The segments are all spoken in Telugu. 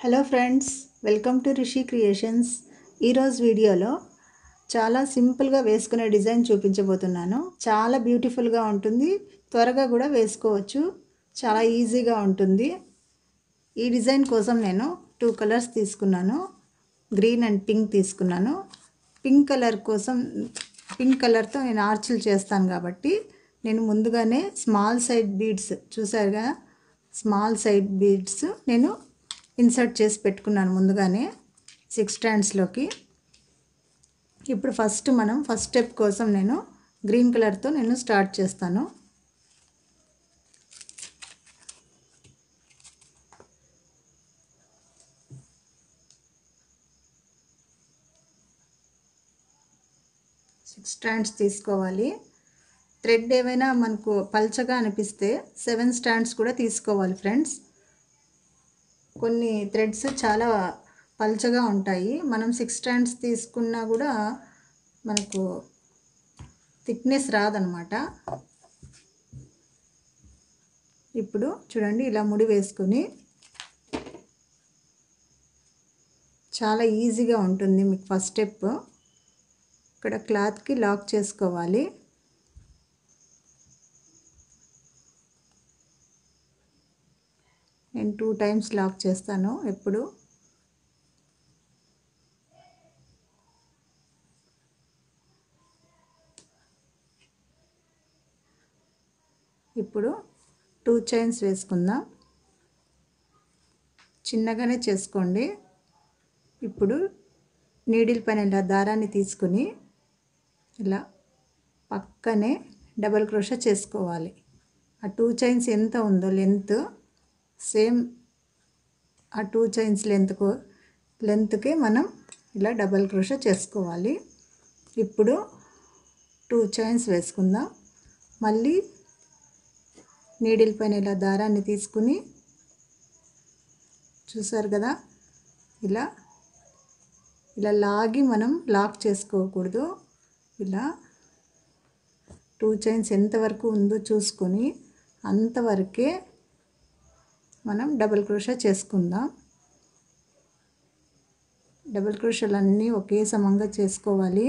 Hello friends, welcome to Rishi creations. ఈరోజు వీడియోలో చాలా సింపుల్గా వేసుకునే డిజైన్ చూపించబోతున్నాను. చాలా బ్యూటిఫుల్గా ఉంటుంది, త్వరగా కూడా వేసుకోవచ్చు, చాలా ఈజీగా ఉంటుంది. ఈ డిజైన్ కోసం నేను 2 కలర్స్ తీసుకున్నాను, గ్రీన్ అండ్ పింక్ తీసుకున్నాను. పింక్ కలర్తో నేను ఆర్చులు చేస్తాను కాబట్టి నేను ముందుగానే స్మాల్ సైడ్ బీడ్స్ చూసారుగా, స్మాల్ సైడ్ బీడ్స్ నేను ఇన్సర్ట్ చేసి పెట్టుకున్నాను ముందుగానే 6 స్టాండ్స్లోకి. ఇప్పుడు ఫస్ట్ స్టెప్ కోసం నేను గ్రీన్ కలర్తో నేను స్టార్ట్ చేస్తాను. సిక్స్ స్టాండ్స్ తీసుకోవాలి. థ్రెడ్ ఏమైనా మనకు పల్చగా అనిపిస్తే 7 స్టాండ్స్ కూడా తీసుకోవాలి ఫ్రెండ్స్. కొన్ని థ్రెడ్స్ చాలా పల్చగా ఉంటాయి, మనం 6 స్టాండ్స్ తీసుకున్నా కూడా మనకు థిక్నెస్ రాదనమాట. ఇప్పుడు చూడండి, ఇలా ముడి వేసుకొని చాలా ఈజీగా ఉంటుంది మీకు. ఫస్ట్ స్టెప్ ఇక్కడ క్లాత్కి లాక్ చేసుకోవాలి. నేను 2 టైమ్స్ లాక్ చేస్తాను ఎప్పుడు. ఇప్పుడు 2 చైన్స్ వేసుకుందాం, చిన్నగానే చేసుకోండి. ఇప్పుడు నీడిల్ పైన ఇలా దారాన్ని తీసుకుని ఇలా పక్కనే డబల్ క్రోషా చేసుకోవాలి. ఆ 2 చైన్స్ ఎంత ఉందో లెంత్, సేమ్ ఆ 2 చైన్స్ లెంత్కి మనం ఇలా డబల్ క్రోషా చేసుకోవాలి. ఇప్పుడు 2 చైన్స్ వేసుకుందాం. మళ్ళీ నీడిల్ పైన ఇలా దారాన్ని తీసుకుని చూసారు కదా, ఇలా ఇలా లాగి మనం లాక్ చేసుకోకూడదు. ఇలా 2 చైన్స్ ఎంతవరకు ఉందో చూసుకొని అంతవరకే మనం డబుల్ క్రోషా చేసుకుందాం. డబుల్ క్రోషాలన్నీ ఒకే సమంగా చేసుకోవాలి.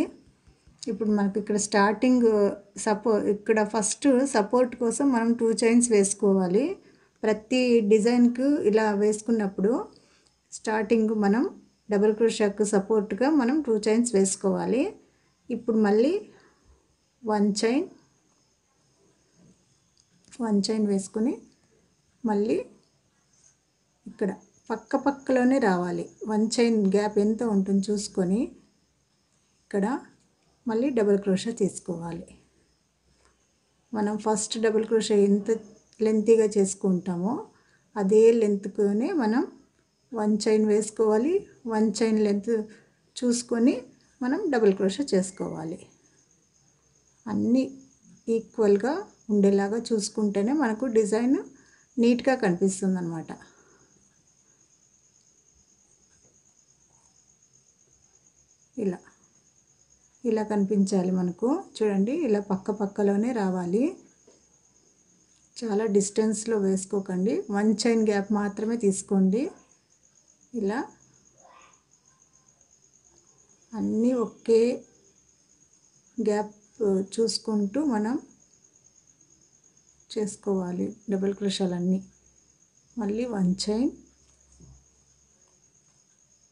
ఇప్పుడు మనకి ఇక్కడ స్టార్టింగ్ ఇక్కడ ఫస్ట్ సపోర్ట్ కోసం మనం 2 చైన్స్ వేసుకోవాలి. ప్రతి డిజైన్కు ఇలా వేసుకున్నప్పుడు స్టార్టింగ్ మనం డబుల్ క్రోషాకు సపోర్ట్గా మనం 2 చైన్స్ వేసుకోవాలి. ఇప్పుడు మళ్ళీ 1 చైన్ వేసుకుని మళ్ళీ ఇక్కడ పక్కలోనే రావాలి. 1 చైన్ గ్యాప్ ఎంత ఉంటుంది చూసుకొని ఇక్కడ మళ్ళీ డబుల్ క్రోషా తీసుకోవాలి. మనం ఫస్ట్ డబుల్ క్రోషా ఎంత లెంతీగా చేసుకుంటామో అదే లెంత్తోనే మనం 1 చైన్ వేసుకోవాలి. 1 చైన్ లెంత్ చూసుకొని మనం డబుల్ క్రోషా చేసుకోవాలి. అన్నీ ఈక్వల్గా ఉండేలాగా చూసుకుంటేనే మనకు డిజైన్ నీట్గా కనిపిస్తుంది అన్నమాట. ఇలా కనిపించాలి మనకు. చూడండి, ఇలా పక్కలోనే రావాలి. చాలా డిస్టెన్స్లో వేసుకోకండి, 1 చైన్ గ్యాప్ మాత్రమే తీసుకోండి. ఇలా అన్నీ ఒకే గ్యాప్ చూసుకుంటూ మనం చేసుకోవాలి డబుల్ క్రోషాలన్నీ. మళ్ళీ 1 చైన్.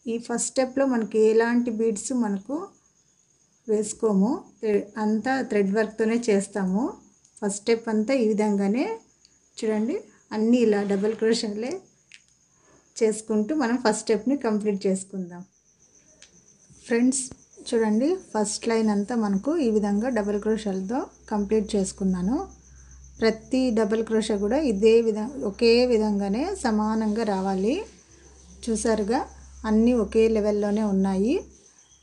ఈ ఫస్ట్ స్టెప్లో మనకి ఎలాంటి బీడ్స్ మనకు వేసుకోము, అంతా థ్రెడ్ వర్క్తోనే చేస్తాము. ఫస్ట్ స్టెప్ అంతా ఈ విధంగానే చూడండి, అన్నీ ఇలా డబుల్ క్రోషాలే చేసుకుంటూ మనం ఫస్ట్ స్టెప్ని కంప్లీట్ చేసుకుందాం. ఫ్రెండ్స్ చూడండి, ఫస్ట్ లైన్ అంతా మనకు ఈ విధంగా డబుల్ క్రోషాలతో కంప్లీట్ చేసుకున్నాను. ప్రతి డబుల్ క్రోషా కూడా ఒకే విధంగానే సమానంగా రావాలి. చూసారుగా, అన్నీ ఒకే లెవెల్లోనే ఉన్నాయి.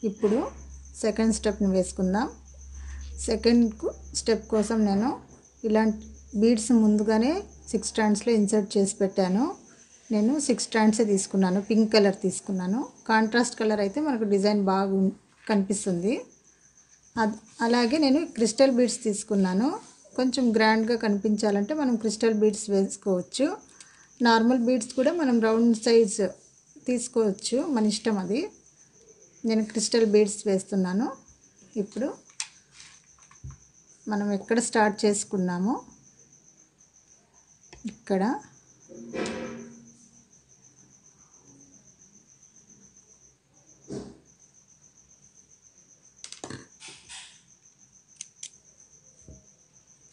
ఇప్పుడు సెకండ్ స్టెప్ని వేసుకుందాం. సెకండ్ స్టెప్ కోసం నేను ఇలాంటి బీడ్స్ ముందుగానే 6 స్టాండ్స్లో ఇన్సర్ట్ చేసి పెట్టాను. నేను 6 స్టాండ్సే తీసుకున్నాను, పింక్ కలర్ తీసుకున్నాను. కాంట్రాస్ట్ కలర్ అయితే మనకు డిజైన్ బాగా కనిపిస్తుంది. అలాగే నేను క్రిస్టల్ బీడ్స్ తీసుకున్నాను. కొంచెం గ్రాండ్గా కనిపించాలంటే మనం క్రిస్టల్ బీడ్స్ వేసుకోవచ్చు. నార్మల్ బీడ్స్ కూడా మనం రౌండ్ సైజ్ తీసుకోవచ్చు, మన ఇష్టం అది. నేను క్రిస్టల్ బీడ్స్ వేస్తున్నాను. ఇప్పుడు మనం ఎక్కడ స్టార్ట్ చేసుకున్నామో ఇక్కడ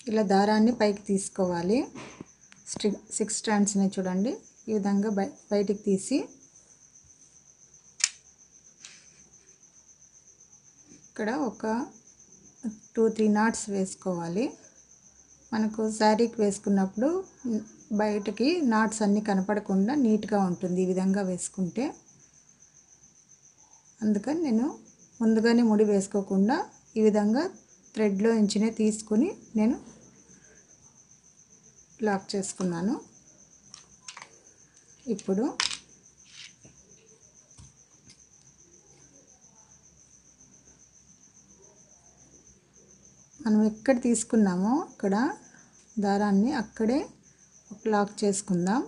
ఇలా దారాన్ని పైకి తీసుకోవాలి. 6 స్ట్రాండ్స్ని చూడండి ఈ విధంగా బయటికి తీసి ఇక్కడ ఒక 2-3 నాట్స్ వేసుకోవాలి. మనకు శారీకి వేసుకున్నప్పుడు బయటకి నాట్స్ అన్నీ కనపడకుండా నీట్గా ఉంటుంది ఈ విధంగా వేసుకుంటే. అందుకని నేను ముందుగానే ముడి వేసుకోకుండా ఈ విధంగా థ్రెడ్లో ఇంచినే తీసుకుని నేను లాక్ చేసుకున్నాను. ఇప్పుడు మనం ఎక్కడ తీసుకున్నామో అక్కడ దారాన్ని అక్కడే లాక్ చేసుకుందాం.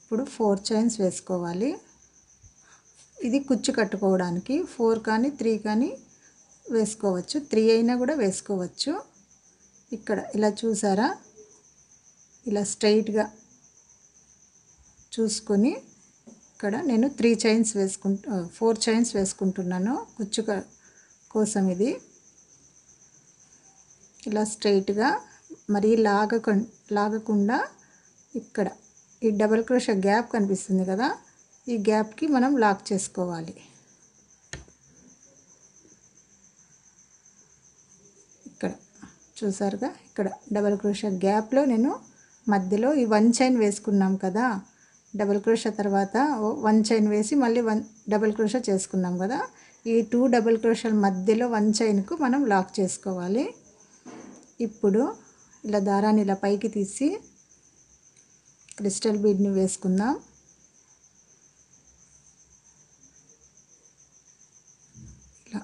ఇప్పుడు 4 చైన్స్ వేసుకోవాలి. ఇది కుచ్చు కట్టుకోవడానికి 4 కానీ 3 కానీ వేసుకోవచ్చు, 3 అయినా కూడా వేసుకోవచ్చు. ఇక్కడ ఇలా చూసారా, ఇలా స్ట్రైట్గా చూసుకొని ఇక్కడ నేను 4 చైన్స్ వేసుకుంటున్నాను కుచ్చు కోసం. ఇది ఇలా స్ట్రైట్గా మరీ లాగకుండా ఇక్కడ ఈ డబుల్ క్రోషా గ్యాప్ కనిపిస్తుంది కదా, ఈ గ్యాప్కి మనం లాక్ చేసుకోవాలి. ఇక్కడ చూసారుగా, ఇక్కడ డబుల్ క్రోషా గ్యాప్లో నేను మధ్యలో ఈ 1 చైన్ వేసుకున్నాం కదా, డబుల్ క్రోషా తర్వాత 1 చైన్ వేసి మళ్ళీ 1 డబుల్ క్రోషా చేసుకున్నాం కదా, ఈ 2 డబుల్ క్రోషాల మధ్యలో 1 చైన్కు మనం లాక్ చేసుకోవాలి. ఇప్పుడు ఇలా దారాన్ని ఇలా పైకి తీసి క్రిస్టల్ బీడ్ని వేసుకుందాం. ఇలా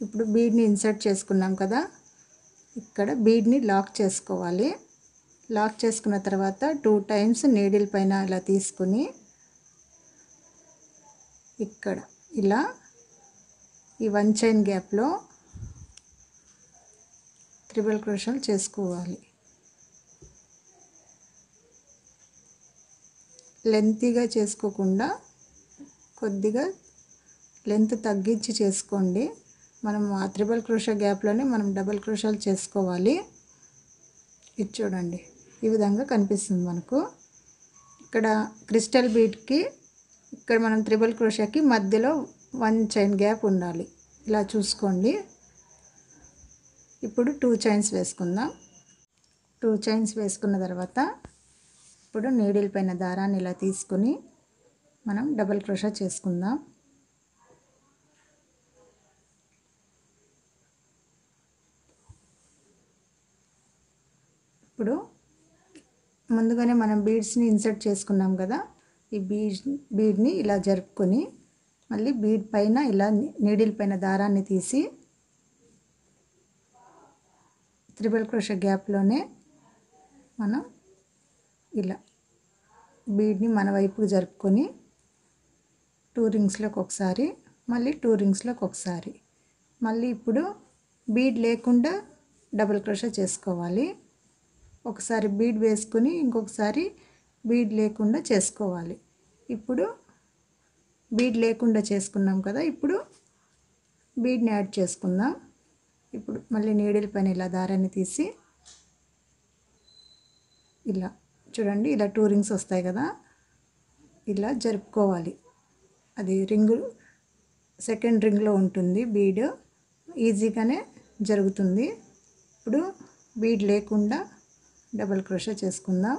ఇప్పుడు బీడ్ని ఇన్సర్ట్ చేసుకున్నాం కదా, ఇక్కడ బీడ్ని లాక్ చేసుకోవాలి. లాక్ చేసుకున్న తర్వాత 2 టైమ్స్ నీడిల్ పైన ఇలా తీసుకుని ఇక్కడ ఇలా ఈ 1 చైన్ గ్యాప్లో ట్రిపుల్ క్రోషాలు చేసుకోవాలి. లెంతీగా చేసుకోకుండా కొద్దిగా లెంత్ తగ్గించి చేసుకోండి. మనం ఆ ట్రిపుల్ క్రోషా గ్యాప్లోనే మనం డబుల్ క్రోషాలు చేసుకోవాలి. ఇది చూడండి ఈ విధంగా కనిపిస్తుంది మనకు. ఇక్కడ క్రిస్టల్ బీడ్కి ఇక్కడ మనం ట్రిపుల్ క్రోషాకి మధ్యలో 1 చైన్ గ్యాప్ ఉండాలి, ఇలా చూసుకోండి. ఇప్పుడు 2 చైన్స్ వేసుకుందాం. 2 చైన్స్ వేసుకున్న తర్వాత ఇప్పుడు నీడిల్ పైన దారాన్ని ఇలా తీసుకుని మనం డబుల్ క్రోషా చేసుకుందాం. ఇప్పుడు ముందుగానే మనం బీడ్స్ని ఇన్సర్ట్ చేసుకున్నాం కదా, ఈ బీడ్ని ఇలా జరుపుకొని మళ్ళీ బీడ్ పైన ఇలా నీడిల్ పైన దారాన్ని తీసి ట్రిపుల్ క్రోషా గ్యాప్లోనే మనం ఇలా బీడ్ని మన వైపుకి జరుపుకొని 2 రింగ్స్లోకి ఒకసారి, మళ్ళీ 2 రింగ్స్లోకి ఒకసారి, మళ్ళీ ఇప్పుడు బీడ్ లేకుండా డబుల్ క్రోషా చేసుకోవాలి. ఒకసారి బీడ్ వేసుకుని ఇంకొకసారి బీడ్ లేకుండా చేసుకోవాలి. ఇప్పుడు బీడ్ లేకుండా చేసుకున్నాం కదా, ఇప్పుడు బీడ్ని యాడ్ చేసుకుందాం. ఇప్పుడు మళ్ళీ నీడిల్ పైన ఇలా దారాన్ని తీసి ఇలా చూడండి, ఇలా 2 రింగ్స్ వస్తాయి కదా, ఇలా జరుపుకోవాలి. అది సెకండ్ రింగ్లో ఉంటుంది బీడ్, ఈజీగానే జరుగుతుంది. ఇప్పుడు బీడ్ లేకుండా డబుల్ క్రోషా చేసుకుందాం.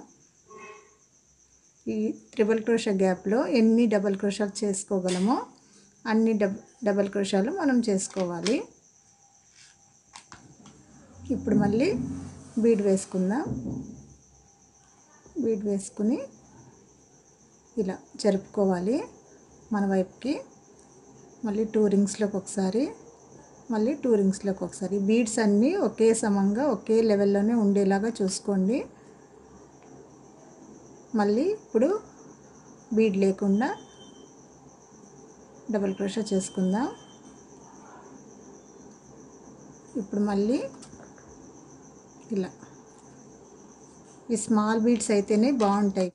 ఈ ట్రిపుల్ క్రోషా గ్యాప్లో ఎన్ని డబుల్ క్రోషాలు చేసుకోగలమో అన్ని డబుల్ క్రోషాలు మనం చేసుకోవాలి. ఇప్పుడు మళ్ళీ బీడ్ వేసుకుందాం. బీడ్ వేసుకుని ఇలా జరుపుకోవాలి మన వైపుకి. మళ్ళీ 2 రింగ్స్లోకి ఒకసారి, మళ్ళీ 2 రింగ్స్లోకి ఒకసారి. బీడ్స్ అన్నీ ఒకే సమంగా ఒకే లెవెల్లోనే ఉండేలాగా చూసుకోండి. మళ్ళీ ఇప్పుడు బీడ్ లేకుండా డబుల్ క్రోషా చేసుకుందాం. ఇప్పుడు మళ్ళీ ఇలా ఈ స్మాల్ బీడ్స్ అయితేనే బాగుంటాయి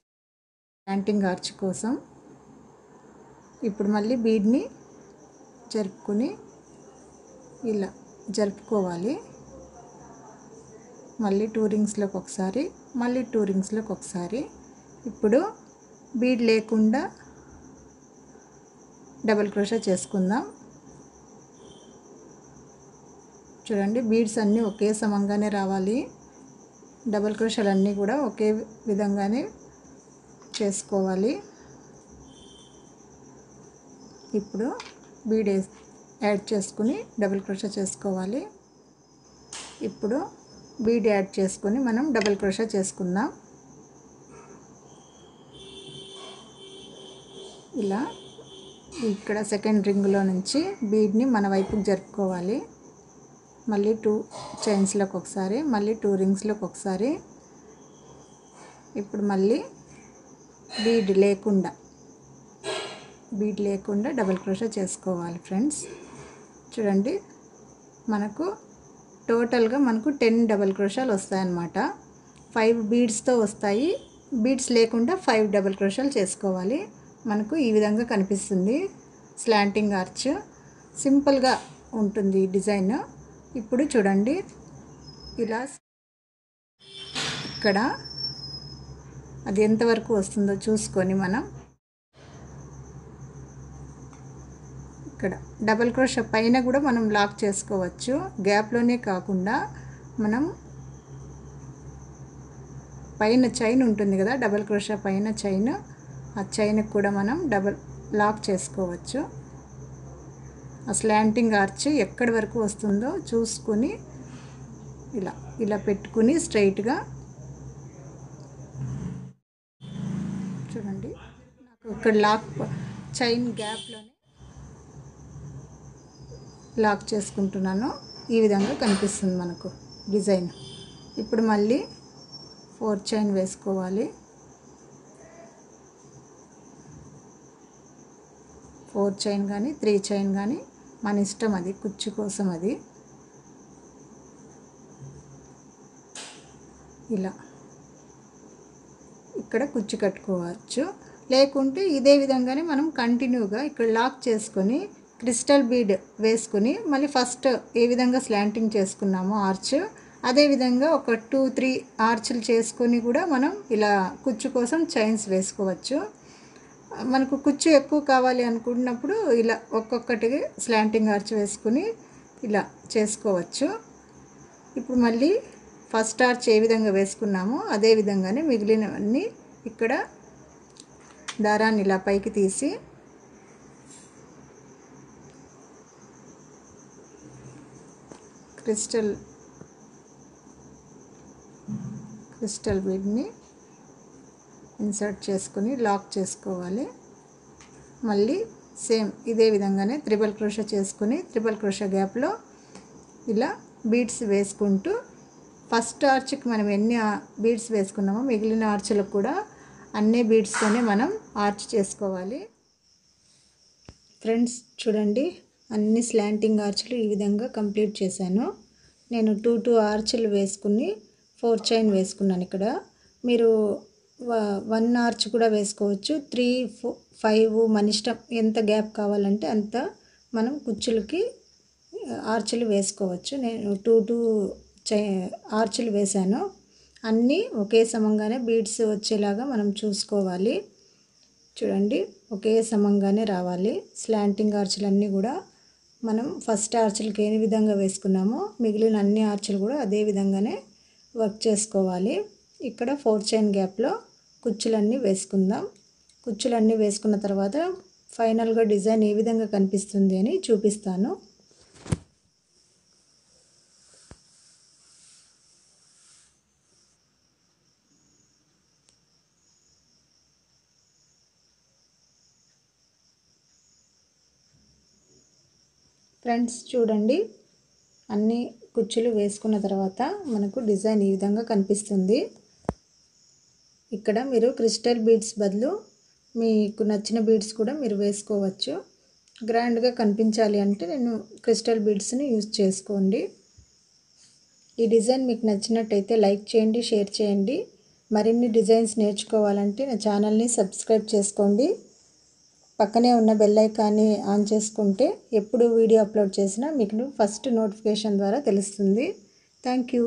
ప్లాంటింగ్ ఆర్చ్ కోసం. ఇప్పుడు మళ్ళీ బీడ్ని జరుపుకొని ఇలా జరుపుకోవాలి. మళ్ళీ 2 రింగ్స్లోకి ఒకసారి, మళ్ళీ 2 రింగ్స్లోకి ఒకసారి. ఇప్పుడు బీడ్ లేకుండా డబుల్ క్రోషా చేసుకుందాం. చూడండి, బీడ్స్ అన్నీ ఒకే సమంగానే రావాలి. డబుల్ క్రోషాలు అన్నీ కూడా ఒకే విధంగానే చేసుకోవాలి. ఇప్పుడు బీడ్ యాడ్ చేసుకుని డబుల్ క్రోషా చేసుకోవాలి. ఇప్పుడు బీడ్ యాడ్ చేసుకొని మనం డబుల్ క్రోషా చేసుకుందాం. ఇలా ఇక్కడ సెకండ్ రింగ్లో నుంచి బీడ్ని మన వైపుకి జరుపుకోవాలి. మళ్ళీ 2 చైన్స్లోకి ఒకసారి, మళ్ళీ 2 రింగ్స్లోకి ఒకసారి. ఇప్పుడు మళ్ళీ బీడ్ లేకుండా డబుల్ క్రోషా చేసుకోవాలి ఫ్రెండ్స్. చూడండి, మనకు టోటల్గా 10 డబుల్ క్రోషాలు వస్తాయన్నమాట. 5 బీడ్స్తో వస్తాయి. బీడ్స్ లేకుండా 5 డబుల్ క్రోషాలు చేసుకోవాలి. మనకు ఈ విధంగా కనిపిస్తుంది స్లాంటింగ్ ఆర్చ్. సింపుల్గా ఉంటుంది డిజైన్. ఇప్పుడు చూడండి, ఇలా ఇక్కడ అది ఎంతవరకు వస్తుందో చూసుకొని మనం ఇక్కడ డబుల్ క్రోషా పైన కూడా మనం లాక్ చేసుకోవచ్చు. గ్యాప్లోనే కాకుండా మనం పైన చైన్ ఉంటుంది కదా, డబుల్ క్రోషా పైన చైన్, ఆ చైన్కి కూడా మనం లాక్ చేసుకోవచ్చు. ఆ స్లాంటింగ్ ఆర్చ్ ఎక్కడి వరకు వస్తుందో చూసుకొని ఇలా పెట్టుకుని స్ట్రైట్గా చూడండి, నాకు ఇక్కడ చైన్ గ్యాప్లోనే లాక్ చేసుకుంటున్నాను. ఈ విధంగా కనిపిస్తుంది మనకు డిజైన్. ఇప్పుడు మళ్ళీ 4 చైన్ వేసుకోవాలి. 4 చైన్ కానీ 3 చైన్ కానీ మన ఇష్టం, అది కుచ్చు కోసం. అది ఇలా ఇక్కడ కుచ్చు కట్టుకోవచ్చు. లేకుంటే ఇదే విధంగానే మనం కంటిన్యూగా ఇక్కడ లాక్ చేసుకొని క్రిస్టల్ బీడ్ వేసుకుని మళ్ళీ ఫస్ట్ ఏ విధంగా స్లాంటింగ్ చేసుకున్నామో ఆర్చ్, అదేవిధంగా ఒక 2-3 ఆర్చ్లు చేసుకొని కూడా మనం ఇలా కుచ్చు కోసం చైన్స్ వేసుకోవచ్చు. మనకు కుచ్చు ఎక్కువ కావాలి అనుకున్నప్పుడు ఇలా ఒక్కొక్కటిగా స్లాంటింగ్ ఆర్చ్ వేసుకుని ఇలా చేసుకోవచ్చు. ఇప్పుడు మళ్ళీ ఫస్ట్ ఆర్చ్ ఏ విధంగా వేసుకున్నామో అదే విధంగానే మిగిలినవన్నీ ఇక్కడ దారాన్ని ఇలా పైకి తీసి క్రిస్టల్ బీడ్ని ఇన్సర్ట్ చేసుకుని లాక్ చేసుకోవాలి. మళ్ళీ సేమ్ ఇదే విధంగానే త్రిబుల్ క్రోషా చేసుకుని త్రిబుల్ క్రోషా గ్యాప్లో ఇలా బీడ్స్ వేసుకుంటూ ఫస్ట్ ఆర్చ్కి మనం ఎన్ని బీడ్స్ వేసుకున్నామో మిగిలిన ఆర్చ్లకు కూడా అన్ని బీడ్స్తోనే మనం ఆర్చ్ చేసుకోవాలి. ఫ్రెండ్స్ చూడండి, అన్ని స్లాంటింగ్ ఆర్చ్లు ఈ విధంగా కంప్లీట్ చేశాను. నేను 2 ఆర్చ్లు వేసుకుని 4 చైన్ వేసుకున్నాను. ఇక్కడ మీరు 1 ఆర్చ్ కూడా వేసుకోవచ్చు. 3, 4, 5 మన ఇష్టం, ఎంత గ్యాప్ కావాలంటే అంత మనం కుచ్చులకి ఆర్చ్లు వేసుకోవచ్చు. నేను 2 ఆర్చ్లు వేశాను. అన్నీ ఒకే సమంగానే బీడ్స్ వచ్చేలాగా మనం చూసుకోవాలి. చూడండి, ఒకే సమంగానే రావాలి. స్లాంటింగ్ ఆర్చ్లన్నీ కూడా మనం ఫస్ట్ ఆర్చ్లకి ఏ విధంగా వేసుకున్నామో మిగిలిన అన్ని ఆర్చ్లు కూడా అదే విధంగానే వర్క్ చేసుకోవాలి. ఇక్కడ 4 చైన్ గ్యాప్లో కుచ్చులన్నీ వేసుకుందాం. కుచ్చులన్నీ వేసుకున్న తర్వాత ఫైనల్గా డిజైన్ ఏ విధంగా కనిపిస్తుంది అని చూపిస్తాను. ఫ్రెండ్స్ చూడండి, అన్ని కుచ్చులు వేసుకున్న తర్వాత మనకు డిజైన్ ఈ విధంగా కనిపిస్తుంది. ఇక్కడ మీరు క్రిస్టల్ బీడ్స్ బదులు మీకు నచ్చిన బీడ్స్ కూడా మీరు వేసుకోవచ్చు. గ్రాండ్గా కనిపించాలి అంటే నేను క్రిస్టల్ బీడ్స్ని యూజ్ చేసుకోండి. ఈ డిజైన్ మీకు నచ్చినట్టయితే లైక్ చేయండి, షేర్ చేయండి. మరిన్ని డిజైన్స్ నేర్చుకోవాలంటే నా ఛానల్ని సబ్స్క్రైబ్ చేసుకోండి. పక్కనే ఉన్న బెల్ ఐకాన్ని ఆన్ చేసుకుంటే ఎప్పుడు వీడియో అప్లోడ్ చేసినా మీకు ఫస్ట్ నోటిఫికేషన్ ద్వారా తెలుస్తుంది. Thank you.